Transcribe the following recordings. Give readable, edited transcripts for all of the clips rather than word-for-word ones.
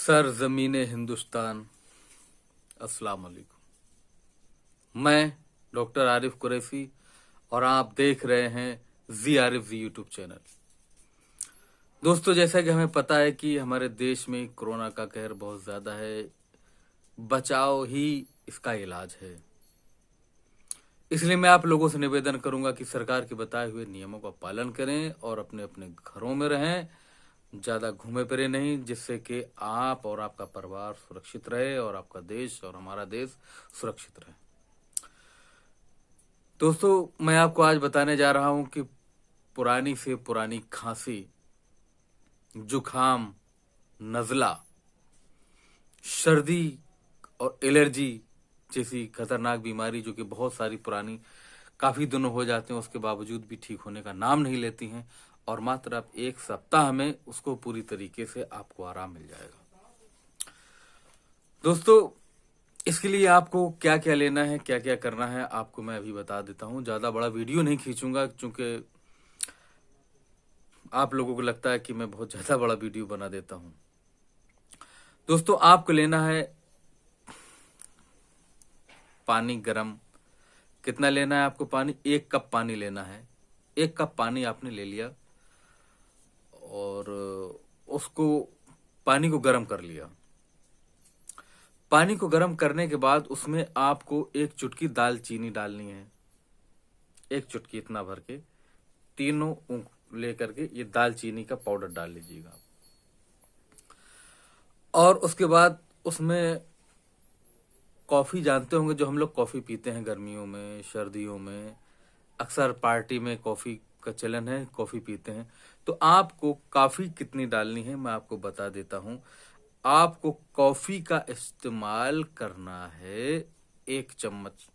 Sir जमीने हिंदुस्तान, अस्सलाम वालेकुम। मैं डॉक्टर आरिफ कुरैशी और आप देख रहे हैं जी आरिफ जी यूट्यूब चैनल। दोस्तों, जैसा कि हमें पता है कि हमारे देश में कोरोना का कहर बहुत ज्यादा है। बचाव ही इसका इलाज है। इसलिए मैं आप लोगों से निवेदन करूंगा कि सरकार के बताए हुए नियमों का पालन करें और अपने अपने घरों में रहें। ज्यादा घूमे फिरे नहीं, जिससे कि आप और आपका परिवार सुरक्षित रहे और आपका देश और हमारा देश सुरक्षित रहे। दोस्तों, मैं आपको आज बताने जा रहा हूं कि पुरानी से पुरानी खांसी, जुखाम, नजला, सर्दी और एलर्जी जैसी खतरनाक बीमारी जो कि बहुत सारी पुरानी काफी दिनों हो जाते हैं, उसके बावजूद भी ठीक होने का नाम नहीं लेती हैं और मात्र आप एक सप्ताह में उसको पूरी तरीके से आपको आराम मिल जाएगा। दोस्तों, इसके लिए आपको क्या क्या लेना है, क्या क्या करना है, आपको मैं अभी बता देता हूं। ज्यादा बड़ा वीडियो नहीं खींचूंगा क्योंकि आप लोगों को लगता है कि मैं बहुत ज्यादा बड़ा वीडियो बना देता हूं। दोस्तों, आपको लेना है पानी गरम। कितना लेना है आपको पानी? 1 कप पानी लेना है। 1 कप पानी आपने ले लिया और उसको पानी को गर्म कर लिया। पानी को गर्म करने के बाद उसमें आपको 1 चुटकी दालचीनी डालनी है। 1 चुटकी इतना भर के तीनों लेकर के ये दालचीनी का पाउडर डाल लीजिएगा। और उसके बाद उसमें कॉफी, जानते होंगे जो हम लोग कॉफी पीते हैं गर्मियों में, सर्दियों में अक्सर पार्टी में कॉफी का चलन है, कॉफी पीते हैं। तो आपको कॉफी कितनी डालनी है मैं आपको बता देता हूं। आपको कॉफी का इस्तेमाल करना है 1 चम्मच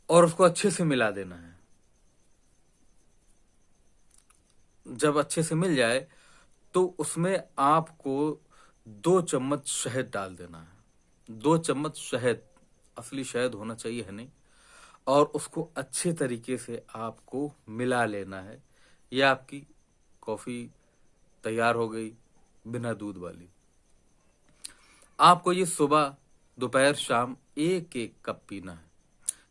और उसको अच्छे से मिला देना है। जब अच्छे से मिल जाए तो उसमें आपको 2 चम्मच शहद डाल देना है। 2 चम्मच शहद, असली शहद होना चाहिए, है नहीं। और उसको अच्छे तरीके से आपको मिला लेना है। यह आपकी कॉफी तैयार हो गई बिना दूध वाली। आपको ये सुबह, दोपहर, शाम 1-1 कप पीना है,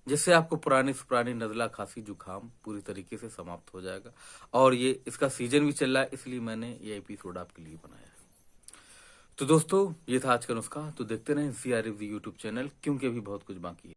जिससे आपको पुरानी से पुरानी नजला, खांसी, जुखाम पूरी तरीके से समाप्त हो जाएगा। और ये इसका सीजन भी चल रहा है, इसलिए मैंने ये एपिसोड आपके लिए बनाया है। तो दोस्तों, ये था आज का नुस्खा। तो देखते रहें सी आर यूट्यूब चैनल, क्योंकि अभी बहुत कुछ बाकी है।